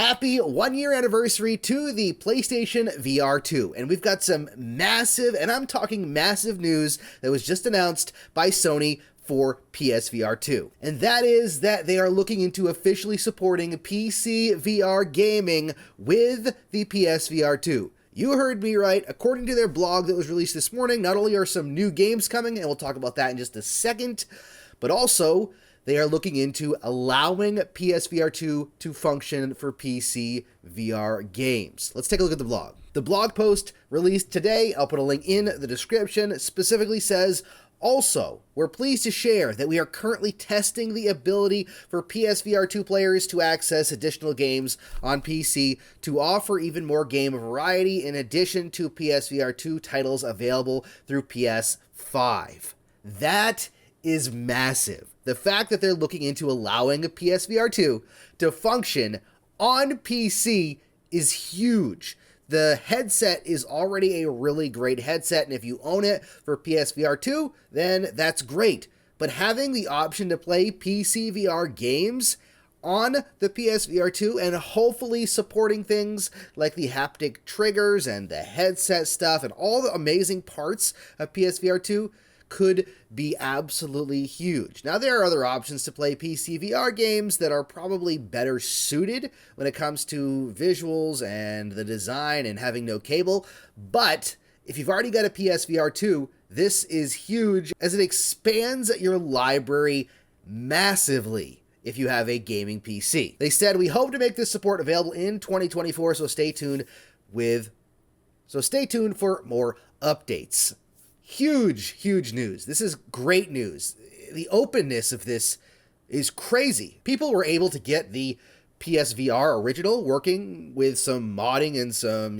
Happy 1-year anniversary to the PlayStation VR2, and we've got some massive, and I'm talking massive news that was just announced by Sony for PSVR2. And that is that they are looking into officially supporting PCVR gaming with the PSVR2. You heard me right. According to their blog that was released this morning, not only are some new games coming, and we'll talk about that in just a second, but also they are looking into allowing PSVR2 to function for PC VR games. Let's take a look at the blog. The blog post released today, I'll put a link in the description, specifically says, also, we're pleased to share that we are currently testing the ability for PSVR2 players to access additional games on PC to offer even more game variety in addition to PSVR2 titles available through PS5. That is massive. The fact that they're looking into allowing a PSVR2 to function on PC is huge. The headset is already a really great headset, and if you own it for PSVR2, then that's great. But having the option to play PCVR games on the PSVR2 and hopefully supporting things like the haptic triggers and the headset stuff and all the amazing parts of PSVR2 could be absolutely huge. Now, there are other options to play PCVR games that are probably better suited when it comes to visuals and the design and having no cable, but if you've already got a PSVR2, this is huge as it expands your library massively if you have a gaming PC. They said, we hope to make this support available in 2024, so stay tuned for more updates. Huge news. This is great news. The openness of this is crazy. People were able to get the PSVR original working with some modding and some,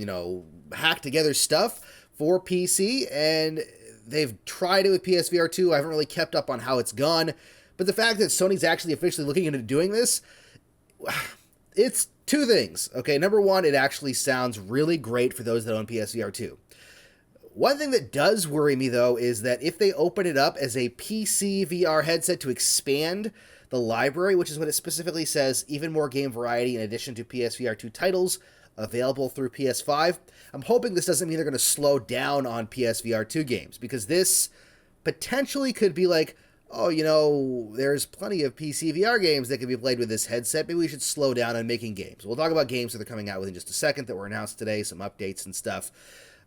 hacked together stuff for PC, and they've tried it with PSVR 2. I haven't really kept up on how it's gone, but the fact that Sony's actually officially looking into doing this, it's two things. Okay, number one, it actually sounds really great for those that own PSVR 2. One thing that does worry me, though, is that if they open it up as a PC VR headset to expand the library, which is what it specifically says, even more game variety in addition to PSVR 2 titles available through PS5, I'm hoping this doesn't mean they're going to slow down on PSVR 2 games, because this potentially could be like, oh, there's plenty of PC VR games that can be played with this headset. Maybe we should slow down on making games. We'll talk about games that are coming out within just a second that were announced today, some updates and stuff.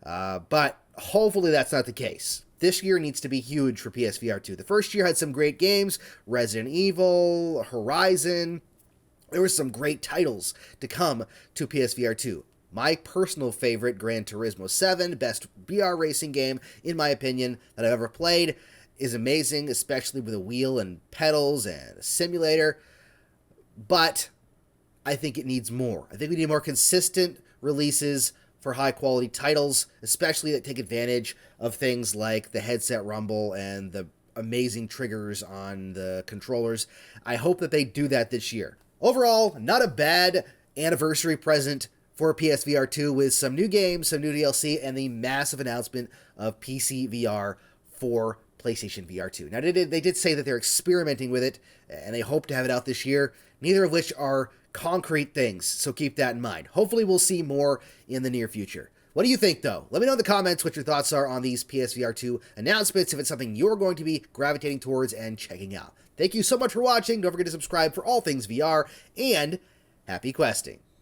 But hopefully that's not the case. This year needs to be huge for PSVR 2. The first year had some great games, Resident Evil, Horizon. There were some great titles to come to PSVR 2. My personal favorite, Gran Turismo 7, best VR racing game, in my opinion, that I've ever played, is amazing, especially with a wheel and pedals and a simulator. But I think it needs more. I think we need more consistent releases for high-quality titles, especially that take advantage of things like the headset rumble and the amazing triggers on the controllers. I hope that they do that this year. Overall, not a bad anniversary present for PSVR 2 with some new games, some new DLC, and the massive announcement of PCVR for PlayStation VR 2. Now, they did say that they're experimenting with it, and they hope to have it out this year, neither of which are concrete things, so keep that in mind. Hopefully we'll see more in the near future. What do you think, though? Let me know in the comments what your thoughts are on these PSVR 2 announcements, if it's something you're going to be gravitating towards and checking out. Thank you so much for watching. Don't forget to subscribe for all things VR, and happy questing.